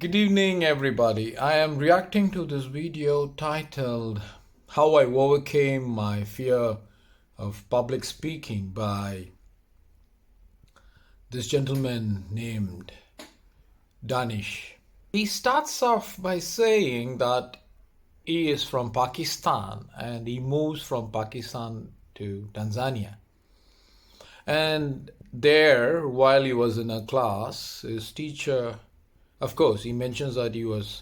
Good evening, everybody. I am reacting to this video titled How I Overcame My Fear of Public Speaking by this gentleman named Danish. He starts off by saying that he is from Pakistan and he moves from Pakistan to Tanzania. And there, while he was in a class, his teacher, of course, he mentions that he was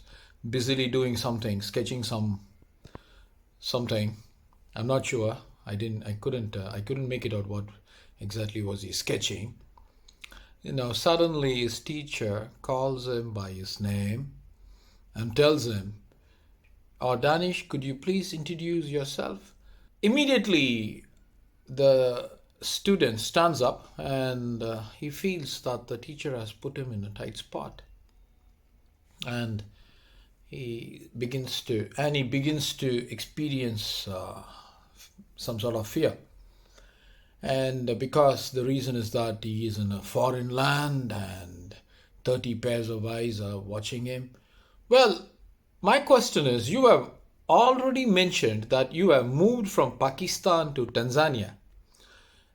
busily doing something, sketching something. I'm not sure. I couldn't make it out what exactly was he sketching. Suddenly his teacher calls him by his name and tells him, "Oh, Danish, could you please introduce yourself?" Immediately, the student stands up and he feels that the teacher has put him in a tight spot. And he begins to experience some sort of fear. And because the reason is that he is in a foreign land and 30 pairs of eyes are watching him. Well, my question is, you have already mentioned that you have moved from Pakistan to Tanzania.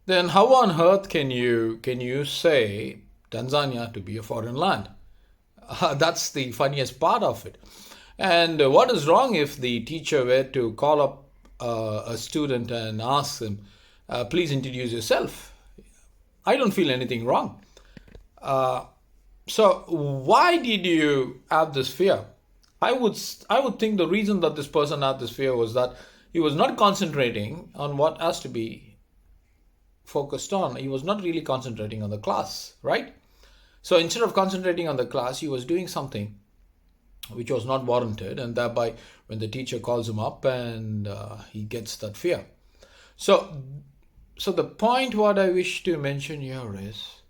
Then how on earth can you say Tanzania to be a foreign land? That's the funniest part of it. And what is wrong if the teacher were to call up a student and ask him, please introduce yourself? I don't feel anything wrong. So why did you have this fear? I would think the reason that this person had this fear was that he was not concentrating on what has to be focused on. He was not really concentrating on the class, right? So instead of concentrating on the class, he was doing something which was not warranted, and thereby when the teacher calls him up and he gets that fear. So the point what I wish to mention here is,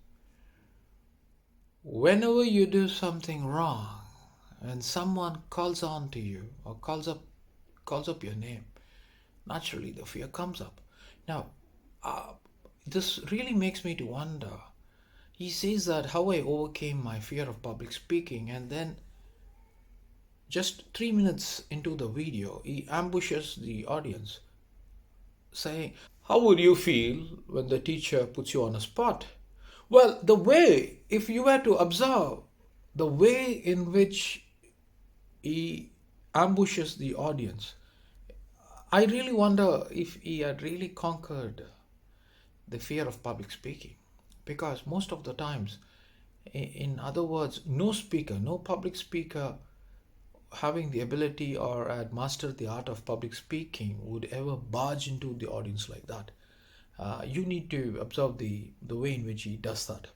whenever you do something wrong and someone calls on to you or calls up your name, naturally the fear comes up. Now, this really makes me to wonder. He says that how I overcame my fear of public speaking, and then just 3 minutes into the video, he ambushes the audience saying, how would you feel when the teacher puts you on a spot? Well, if you were to observe the way in which he ambushes the audience, I really wonder if he had really conquered the fear of public speaking. Because most of the times, in other words, no public speaker having the ability or had mastered the art of public speaking would ever barge into the audience like that. You need to observe the way in which he does that.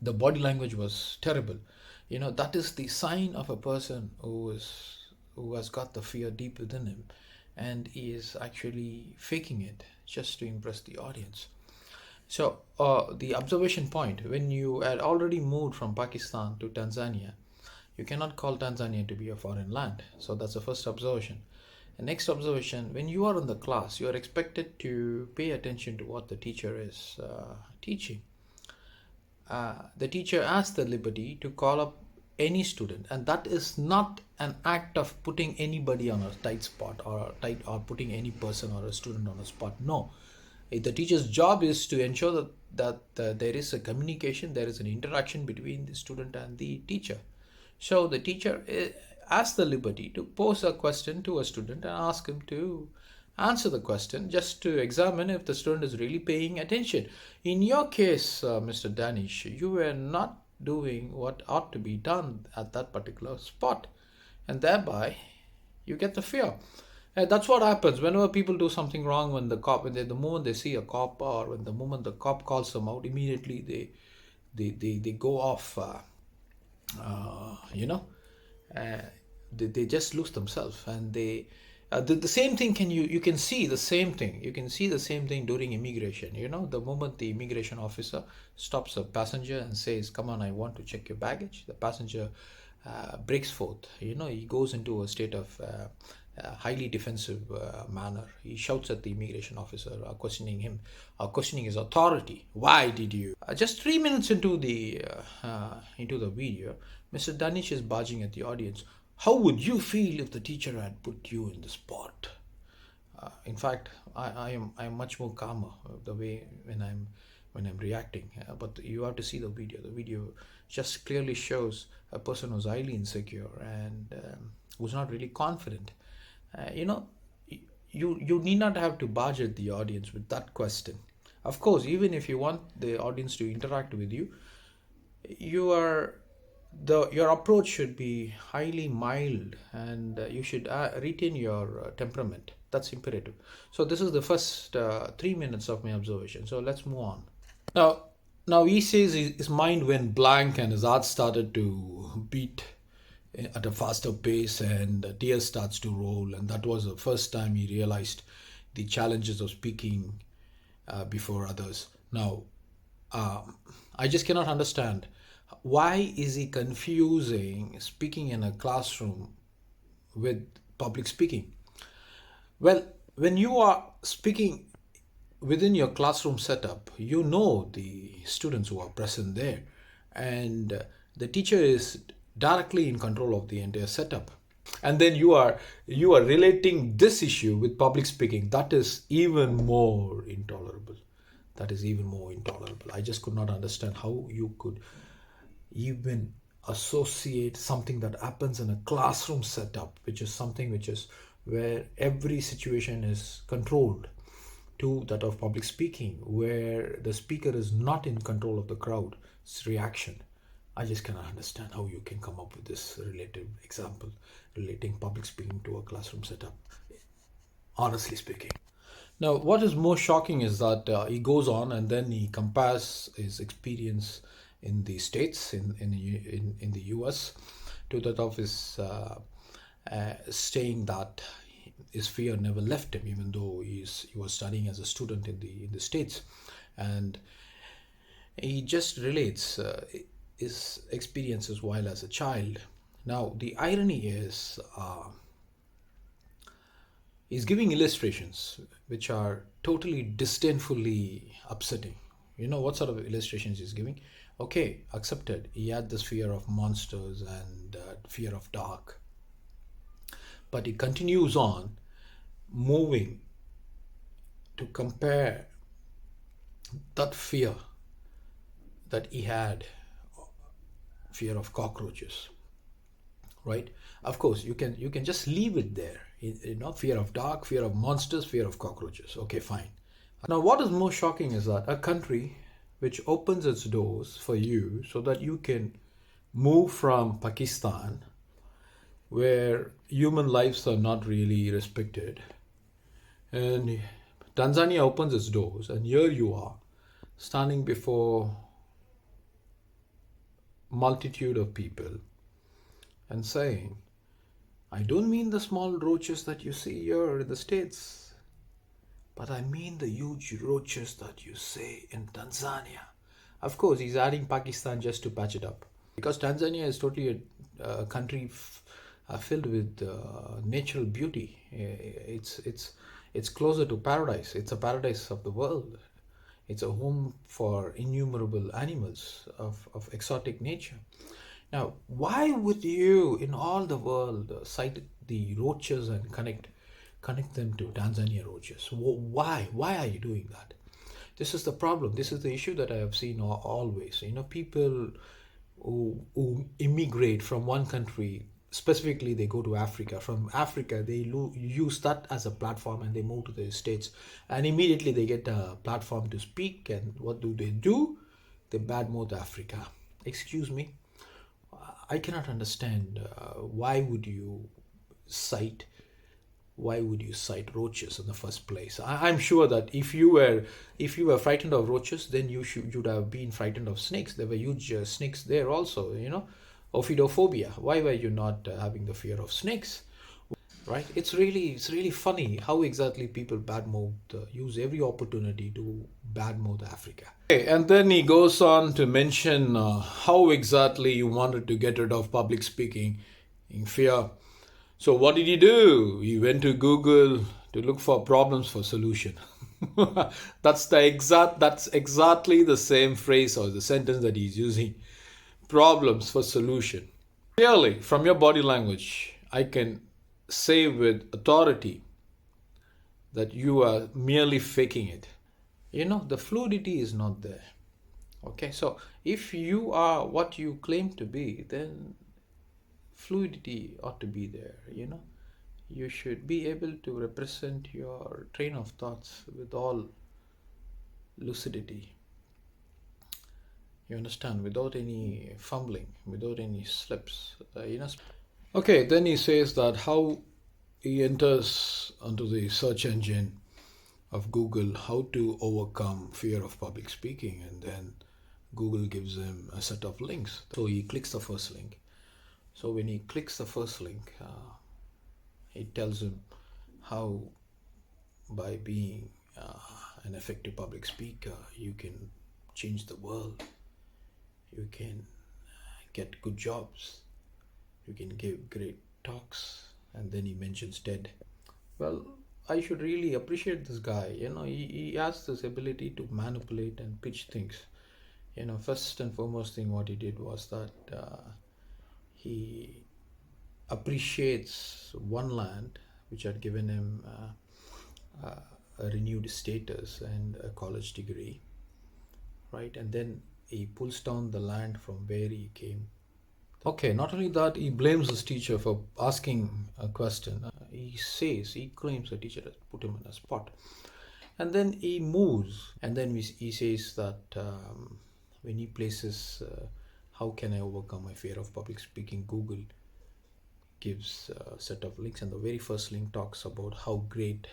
The body language was terrible. That is the sign of a person who has got the fear deep within him, and he is actually faking it just to impress the audience. So the observation point, when you had already moved from Pakistan to Tanzania, you cannot call Tanzania to be a foreign land. So that's the first observation. The next observation, when you are in the class, you are expected to pay attention to what the teacher is teaching. The teacher has the liberty to call up any student, and that is not an act of putting anybody on a tight spot or putting any person or a student on a spot. No. The teacher's job is to ensure that there is a communication, there is an interaction between the student and the teacher. So the teacher has the liberty to pose a question to a student and ask him to answer the question, just to examine if the student is really paying attention. In your case, Mr. Danish, you were not doing what ought to be done at that particular spot, and thereby you get the fear. That's what happens whenever people do something wrong. The moment they see a cop, or when the moment the cop calls them out, immediately they go off. They just lose themselves, and the same thing you can see the same thing. You can see the same thing during immigration. The moment the immigration officer stops a passenger and says, "Come on, I want to check your baggage," the passenger breaks forth. He goes into a state of highly defensive manner. He shouts at the immigration officer, questioning him, questioning his authority. Why did you? Just 3 minutes into the video, Mr. Danish is barging at the audience. How would you feel if the teacher had put you in the spot? In fact, I am much more calmer the way when I'm reacting. But you have to see the video. The video just clearly shows a person who's highly insecure and who's not really confident. You know, you need not have to barge at the audience with that question. Of course, even if you want the audience to interact with you, you are your approach should be highly mild, and you should retain your temperament. That's imperative. So this is the first 3 minutes of my observation. So let's move on. Now he says his mind went blank and his heart started to beat at a faster pace, and tears starts to roll, and that was the first time he realized the challenges of speaking before others. Now, I just cannot understand, why is he confusing speaking in a classroom with public speaking? Well, when you are speaking within your classroom setup, you know the students who are present there, and the teacher is directly in control of the entire setup. And then you are relating this issue with public speaking. That is even more intolerable. I just could not understand how you could even associate something that happens in a classroom setup, which is something which is where every situation is controlled, to that of public speaking, where the speaker is not in control of the crowd's reaction. I just cannot understand how you can come up with this relative example relating public speaking to a classroom setup, honestly speaking. Now, what is more shocking is that he goes on and then he compares his experience in the States, in the US, to that of his saying that his fear never left him, even though he was studying as a student in the States. And he just relates his experiences while as a child. Now, the irony is he's giving illustrations which are totally disdainfully upsetting. You know what sort of illustrations he's giving? Okay, accepted. He had this fear of monsters and fear of dark. But he continues on moving to compare that fear that he had, fear of cockroaches, right? Of course, you can just leave it there. You know, fear of dark, fear of monsters, fear of cockroaches. Okay, fine. Now, what is more shocking is that a country which opens its doors for you so that you can move from Pakistan, where human lives are not really respected, and Tanzania opens its doors, and here you are standing before multitude of people and saying, I don't mean the small roaches that you see here in the States, but I mean the huge roaches that you see in Tanzania. Of course, he's adding Pakistan just to patch it up, because Tanzania is totally a country filled with natural beauty. It's closer to paradise. It's a paradise of the world. It's a home for innumerable animals of exotic nature. Now, why would you, in all the world, cite the roaches and connect them to Tanzania roaches? Why? Why are you doing that? This is the problem. This is the issue that I have seen always. You know, people who immigrate from one country, specifically they go to Africa. From Africa, they use that as a platform and they move to the States. And immediately they get a platform to speak. And what do? They badmouth Africa. Excuse me. I cannot understand why would you cite roaches in the first place. I'm sure that if you were frightened of roaches, then you'd have been frightened of snakes. There were huge snakes there also, you know. Ophidophobia. Why were you not having the fear of snakes? Right? It's really funny how exactly people use every opportunity to badmouth Africa. Okay, and then he goes on to mention how exactly you wanted to get rid of public speaking in fear. So what did he do? He went to Google to look for problems for solution. That's exactly the same phrase or the sentence that he's using. Problems for solution. Clearly, from your body language, I can say with authority that you are merely faking it. The fluidity is not there. Okay, so if you are what you claim to be, then fluidity ought to be there. You should be able to represent your train of thoughts with all lucidity. You understand, without any fumbling, without any slips. Okay, then he says that how he enters onto the search engine of Google, how to overcome fear of public speaking, and then Google gives him a set of links. So he clicks the first link. So when he clicks the first link, it tells him how by being an effective public speaker, you can change the world. You can get good jobs. You can give great talks. And then he mentions TED. Well, I should really appreciate this guy. He has this ability to manipulate and pitch things. First and foremost thing what he did was that he appreciates one land which had given him a renewed status and a college degree, right? And then he pulls down the land from where he came. Okay, not only that, he blames his teacher for asking a question. He claims the teacher has put him in a spot. And then he moves, and then he says that when he places how can I overcome my fear of public speaking, Google gives a set of links, and the very first link talks about how great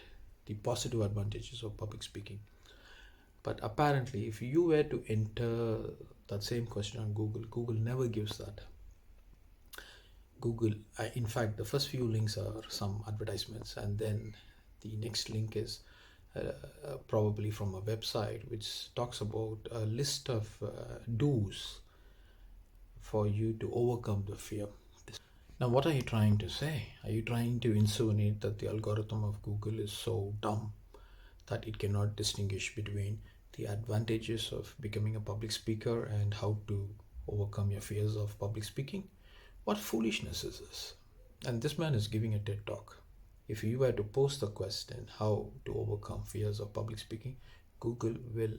the positive advantages of public speaking. But apparently, if you were to enter that same question on Google never gives that. Google, in fact, the first few links are some advertisements, and then the next link is probably from a website which talks about a list of do's for you to overcome the fear. Now, what are you trying to say? Are you trying to insinuate that the algorithm of Google is so dumb that it cannot distinguish between the advantages of becoming a public speaker and how to overcome your fears of public speaking? What foolishness is this? And this man is giving a TED talk. If you were to post the question, how to overcome fears of public speaking, Google will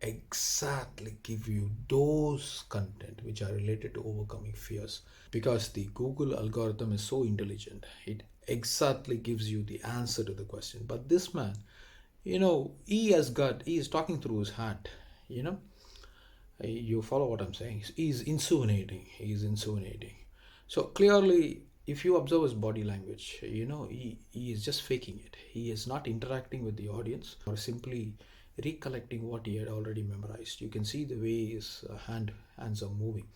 exactly give you those content which are related to overcoming fears, because the Google algorithm is so intelligent. It exactly gives you the answer to the question. But this man, he is talking through his hat. You follow what I'm saying? He's insinuating. So clearly, if you observe his body language, he is just faking it. He is not interacting with the audience or simply recollecting what he had already memorized. You can see the way his hands are moving.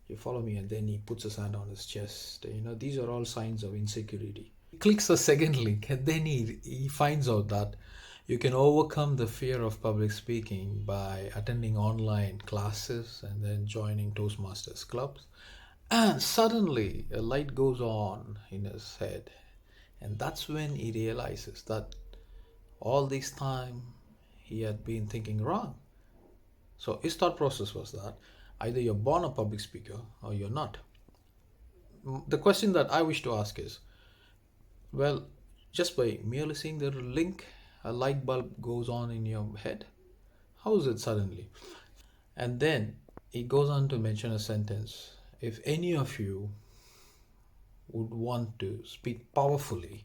You follow me? And then he puts his hand on his chest. These are all signs of insecurity. He clicks the second link, and then he finds out that you can overcome the fear of public speaking by attending online classes and then joining Toastmasters clubs. And suddenly a light goes on in his head. And that's when he realizes that all this time he had been thinking wrong. So his thought process was that either you're born a public speaker or you're not. The question that I wish to ask is, well, just by merely seeing the link, a light bulb goes on in your head. How is it suddenly? And then he goes on to mention a sentence. If any of you would want to speak powerfully,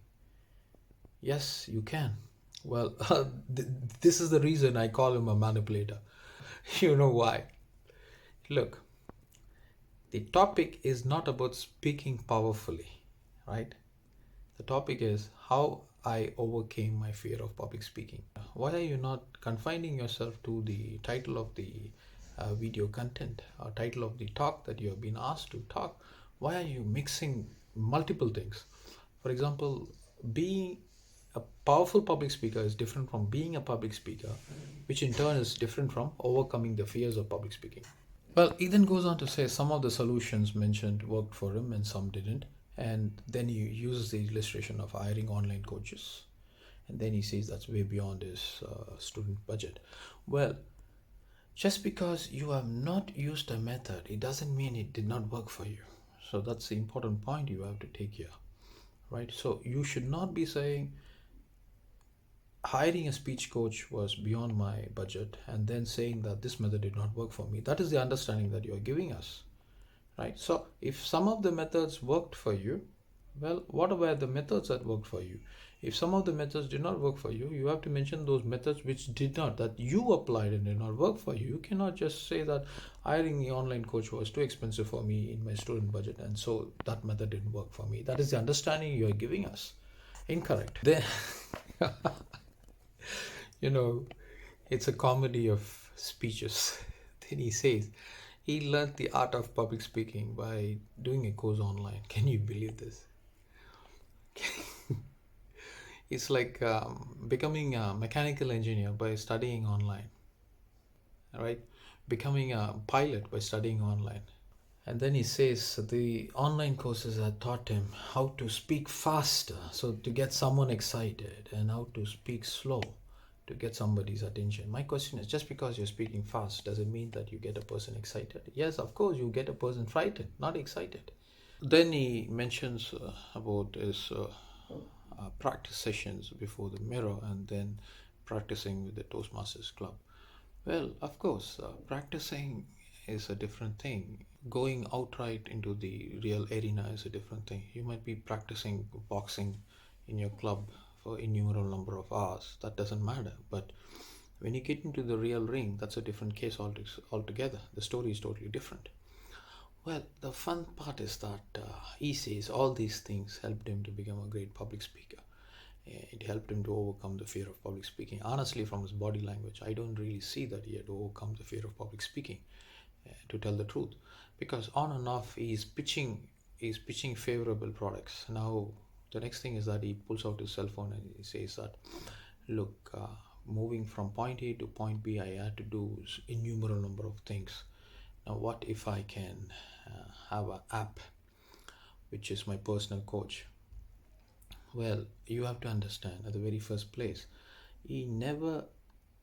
yes, you can. Well, this is the reason I call him a manipulator. You know why? Look, the topic is not about speaking powerfully, right? The topic is how I overcame my fear of public speaking. Why are you not confining yourself to the title of the video content or title of the talk that you have been asked to talk? Why are you mixing multiple things? For example, being a powerful public speaker is different from being a public speaker, which in turn is different from overcoming the fears of public speaking. Well, he then goes on to say some of the solutions mentioned worked for him and some didn't. And then he uses the illustration of hiring online coaches. And then he says that's way beyond his student budget. Well, just because you have not used a method, it doesn't mean it did not work for you. So that's the important point you have to take here, right? So you should not be saying hiring a speech coach was beyond my budget and then saying that this method did not work for me. That is the understanding that you are giving us, right? So if some of the methods worked for you, well, what were the methods that worked for you? If some of the methods did not work for you, you have to mention those methods which did not, that you applied and did not work for you. You cannot just say that hiring the online coach was too expensive for me in my student budget and so that method didn't work for me. That is the understanding you are giving us. Incorrect. Then, you know, it's a comedy of speeches. Then he says he learned the art of public speaking by doing a course online. Can you believe this? It's like becoming a mechanical engineer by studying online, right? Becoming a pilot by studying online. And then he says the online courses have taught him how to speak faster, so to get someone excited, and how to speak slow to get somebody's attention. My question is, just because you're speaking fast, does it mean that you get a person excited? Yes, of course, you get a person frightened, not excited. Then he mentions about his practice sessions before the mirror and then practicing with the Toastmasters Club. Well, of course, practicing is a different thing. Going outright into the real arena is a different thing. You might be practicing boxing in your club for innumerable number of hours. That doesn't matter. But when you get into the real ring, that's a different case altogether. The story is totally different. Well, the fun part is that he says all these things helped him to become a great public speaker. It helped him to overcome the fear of public speaking. Honestly, from his body language, I don't really see that he had overcome the fear of public speaking, to tell the truth, because on and off he's pitching favorable products. Now, the next thing is that he pulls out his cell phone and he says that, look, moving from point A to point B, I had to do innumerable number of things. Now, what if I can have an app which is my personal coach? Well, you have to understand at the very first place, he never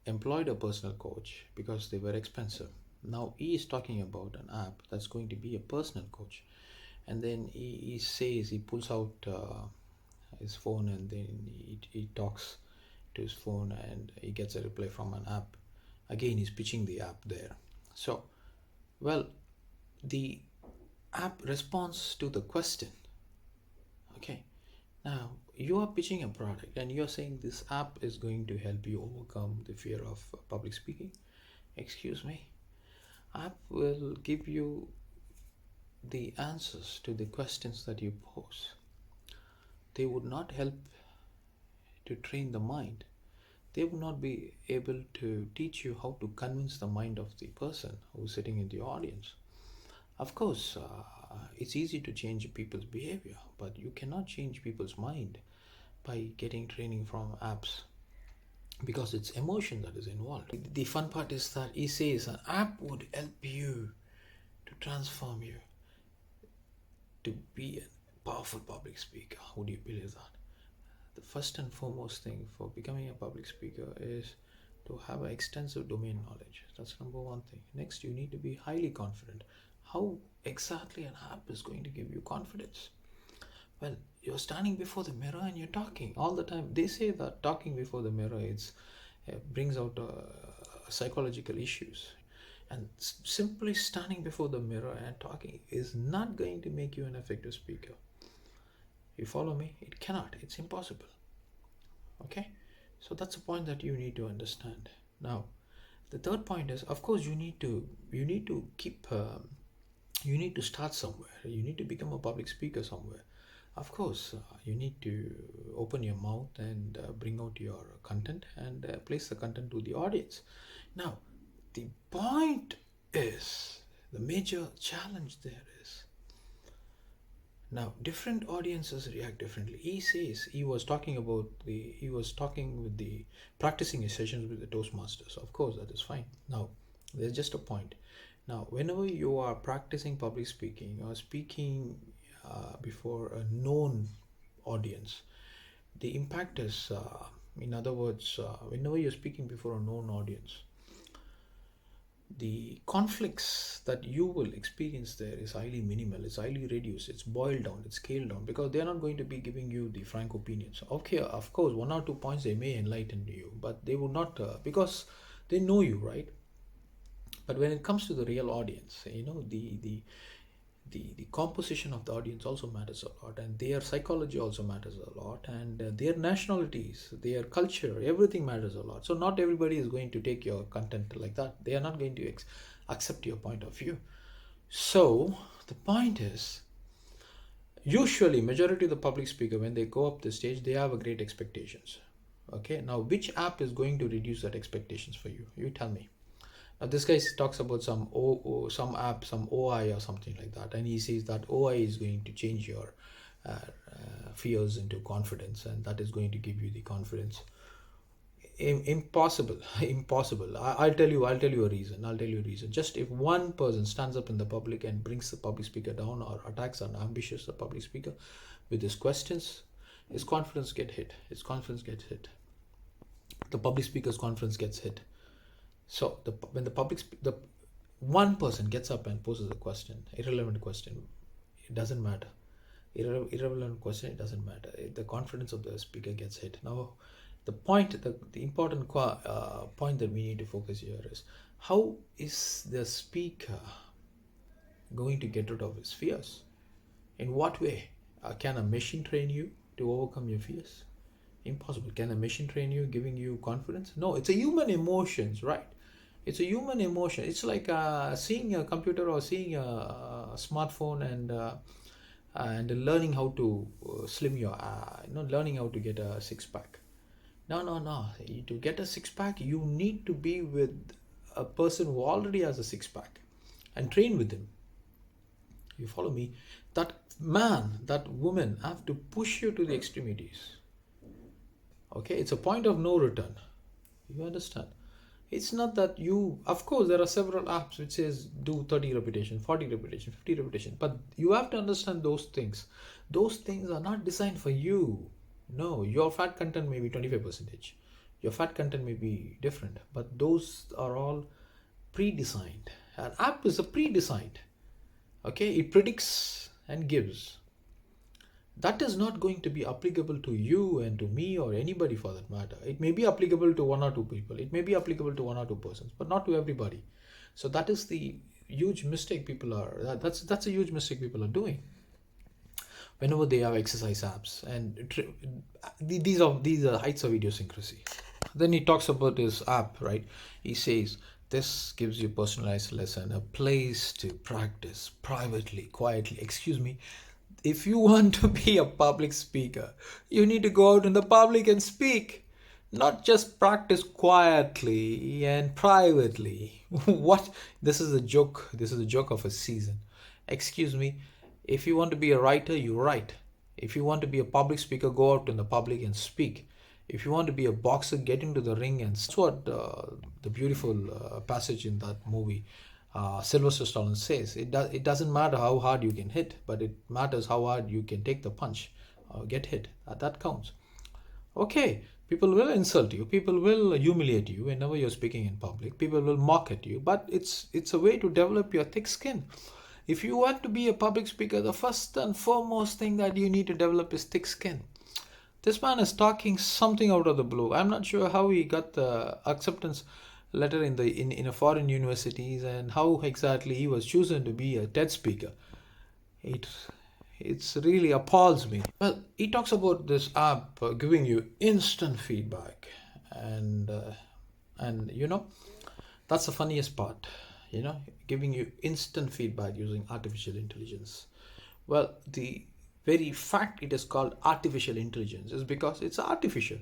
employed a personal coach because they were expensive. Now he is talking about an app that's going to be a personal coach. And then he says, he pulls out his phone and then he talks to his phone and he gets a reply from an app. Again, he's pitching the app there. So, well, the app responds to the question. Okay. Now, you are pitching a product and you're saying this app is going to help you overcome the fear of public speaking. Excuse me. App will give you the answers to the questions that you pose. They would not help to train the mind. They would not be able to teach you how to convince the mind of the person who's sitting in the audience. Of course, it's easy to change people's behavior, but you cannot change people's mind by getting training from apps, because it's emotion that is involved. The fun part is that he says an app would help you to transform you to be a powerful public speaker. Would you believe that? The first and foremost thing for becoming a public speaker is to have an extensive domain knowledge. That's number one thing. Next, you need to be highly confident. How exactly an app is going to give you confidence? Well, you're standing before the mirror and you're talking all the time. They say that talking before the mirror brings out psychological issues. And simply standing before the mirror and talking is not going to make you an effective speaker. You follow me? It cannot. It's impossible. Okay? So that's a point that you need to understand. Now, the third point is, of course, you need to keep you need to start somewhere. You need to become a public speaker somewhere. Of course, you need to open your mouth and bring out your content and place the content to the audience. Now, the point is, the major challenge there is, now different audiences react differently. He says he was talking with the practicing his sessions with the Toastmasters. Of course, that is fine. Now, there's just a point. Now, whenever you are practicing public speaking or speaking before a known audience, the impact is, in other words, whenever you're speaking before a known audience, the conflicts that you will experience there is highly minimal, it's highly reduced, it's boiled down, it's scaled down, because they're not going to be giving you the frank opinions. Okay, of course, 1 or 2 points they may enlighten you, but they would not, because they know you, right? But when it comes to the real audience, the composition of the audience also matters a lot, and their psychology also matters a lot, and their nationalities, their culture, everything matters a lot. So not everybody is going to take your content like that. They are not going to accept your point of view. So the point is, usually majority of the public speaker, when they go up the stage, they have a great expectations. Okay, now which app is going to reduce that expectations for you? You tell me. Now this guy talks about some app, some OI or something like that, and he says that OI is going to change your fears into confidence, and that is going to give you the confidence. Impossible, impossible. I'll tell you a reason. Just if one person stands up in the public and brings the public speaker down, or attacks an ambitious public speaker with his questions, his confidence gets hit. The public speaker's confidence gets hit. So when the one person gets up and poses a question, irrelevant question, it doesn't matter. Irrelevant question, it doesn't matter. The confidence of the speaker gets hit. Now, the important point that we need to focus here is, how is the speaker going to get rid of his fears? In what way? Can a machine train you to overcome your fears? Impossible. Can a machine train you, giving you confidence? No, it's a human emotions, right? It's a human emotion. It's like seeing a computer or seeing a smartphone and learning how to slim your, learning how to get a six pack. No. To get a six pack, you need to be with a person who already has a six pack and train with him. You follow me? That man, that woman have to push you to the extremities. Okay, it's a point of no return. You understand? It's not that you, of course, there are several apps which says do 30 repetition, 40 repetition, 50 repetition, but you have to understand those things. Those things are not designed for you. No, your fat content may be 25%. Your fat content may be different, but those are all pre-designed. An app is a pre-designed. Okay, it predicts and gives. That is not going to be applicable to you and to me or anybody for that matter. It may be applicable to 1 or 2 people. It may be applicable to 1 or 2 persons, but not to everybody. So that is the huge mistake people are. That's a huge mistake people are doing. Whenever they have exercise apps, and these are heights of idiosyncrasy. Then he talks about his app, right? He says, this gives you personalized lesson, a place to practice privately, quietly. Excuse me. If you want to be a public speaker, you need to go out in the public and speak, not just practice quietly and privately. What? This is a joke. This is a joke of a season. Excuse me. If you want to be a writer, you write. If you want to be a public speaker, go out in the public and speak. If you want to be a boxer, get into the ring. And that's what the beautiful passage in that movie, Sylvester Stallone says. It doesn't matter how hard you can hit, but it matters how hard you can take the punch or get hit. That counts. Okay, people will insult you. People will humiliate you whenever you're speaking in public. People will mock at you. But it's a way to develop your thick skin. If you want to be a public speaker, the first and foremost thing that you need to develop is thick skin. This man is talking something out of the blue. I'm not sure how he got the acceptance letter in a foreign universities, and how exactly he was chosen to be a TED speaker. It's really appalls me. Well, he talks about this app giving you instant feedback, and that's the funniest part. Giving you instant feedback using artificial intelligence. Well, the very fact it is called artificial intelligence is because it's artificial.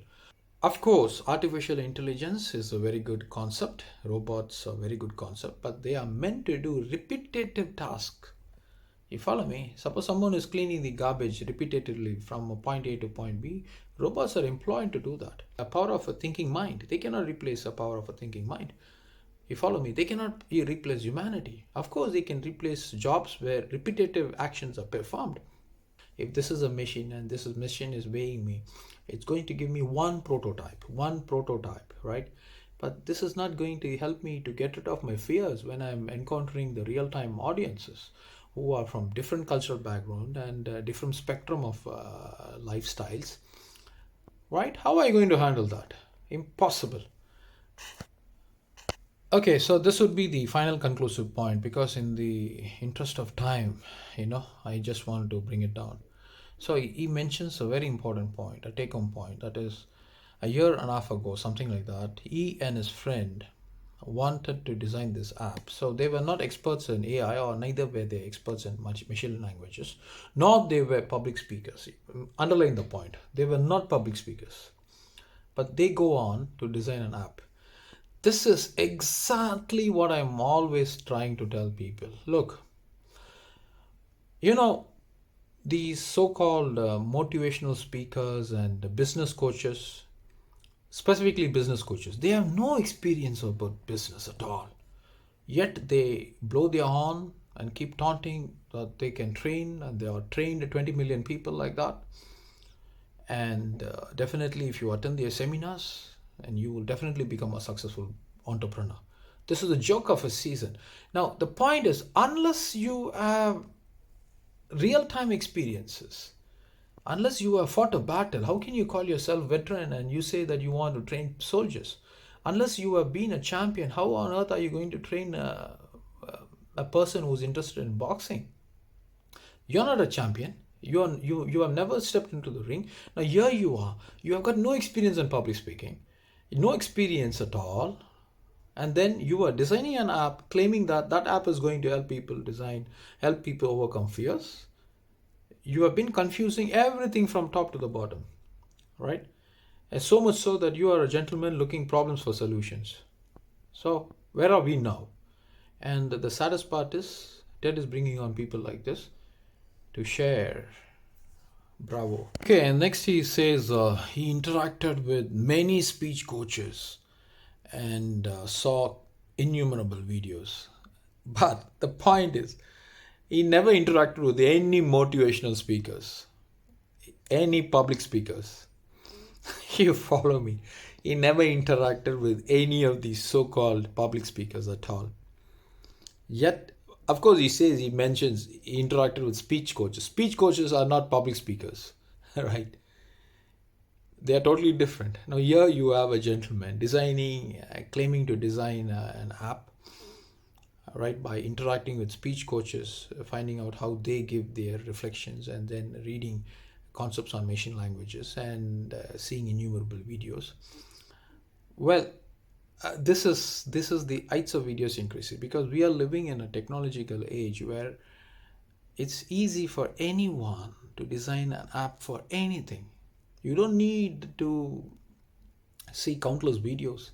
Of course, artificial intelligence is a very good concept. Robots are a very good concept, but they are meant to do repetitive tasks. You follow me? Suppose someone is cleaning the garbage repetitively from point A to point B. Robots are employed to do that. The power of a thinking mind. They cannot replace the power of a thinking mind. You follow me? They cannot replace humanity. Of course, they can replace jobs where repetitive actions are performed. If this is a machine and this is machine is weighing me, it's going to give me one prototype, right? But this is not going to help me to get rid of my fears when I'm encountering the real-time audiences who are from different cultural background and different spectrum of lifestyles, right? How are you going to handle that? Impossible. Okay, so this would be the final conclusive point, because in the interest of time, I just wanted to bring it down. So he mentions a very important point, a take home point, that is, a year and a half ago, something like that, he and his friend wanted to design this app. So they were not experts in AI, or neither were they experts in much machine languages, nor they were public speakers. Underline the point, they were not public speakers, but they go on to design an app. This is exactly what I'm always trying to tell people. Look, you know, these so-called motivational speakers and business coaches, specifically business coaches, they have no experience about business at all. Yet they blow their horn and keep taunting that they can train, and they are trained 20 million people like that. And definitely, if you attend their seminars, and you will definitely become a successful entrepreneur. This is a joke of a season. Now, the point is, unless you have real time experiences, unless you have fought a battle, how can you call yourself veteran and you say that you want to train soldiers? Unless you have been a champion, how on earth are you going to train a person who's interested in boxing? You're not a champion. You have never stepped into the ring. Now here you are. You have got no experience in public speaking, no experience at all, and then you are designing an app, claiming that that app is going to help people overcome fears. You have been confusing everything from top to the bottom, right? And so much so that you are a gentleman looking problems for solutions. So where are we now? And the saddest part is, TED is bringing on people like this to share. Bravo. Okay, and next he says he interacted with many speech coaches and saw innumerable videos. But the point is, he never interacted with any motivational speakers, any public speakers. You follow me? He never interacted with any of these so-called public speakers at all. Yet, of course, he mentions he interacted with speech coaches. Speech coaches are not public speakers, right? They are totally different. Now, here you have a gentleman claiming to design an app, right, by interacting with speech coaches, finding out how they give their reflections, and then reading concepts on machine languages and seeing innumerable videos. Well, this is the heights of idiosyncrasy, because we are living in a technological age where it's easy for anyone to design an app for anything. You don't need to see countless videos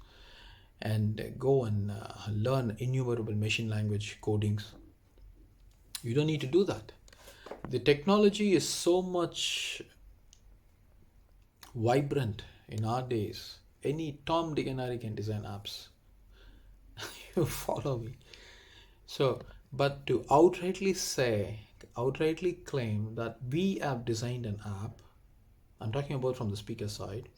and go and learn innumerable machine language codings. You don't need to do that. The technology is so much vibrant in our days. Any Tom, Dick, and Harry can design apps. You follow me? So, but to outrightly claim that we have designed an app, I'm talking about from the speaker side,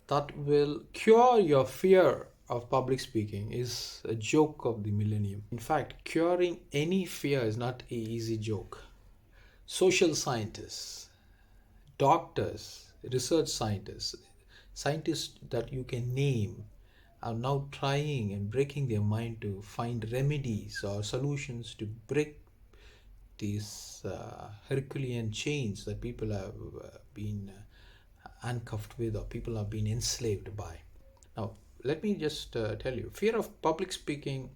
that will cure your fear of public speaking is a joke of the millennium. In fact, curing any fear is not an easy joke. Social scientists, doctors, research scientists that you can name are now trying and breaking their mind to find remedies or solutions to break these Herculean chains that people have been handcuffed with, or people have been enslaved by. Now, let me just tell you, fear of public speaking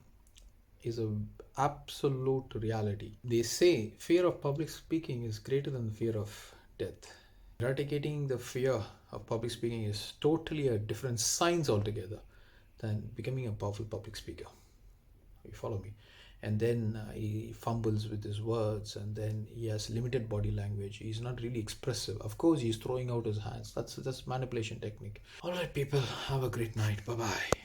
is an absolute reality. They say fear of public speaking is greater than the fear of death. Eradicating the fear of public speaking is totally a different science altogether than becoming a powerful public speaker. You follow me? And then he fumbles with his words, and then he has limited body language. He's not really expressive. Of course, he's throwing out his hands. That's manipulation technique. All right, people, have a great night. Bye-bye.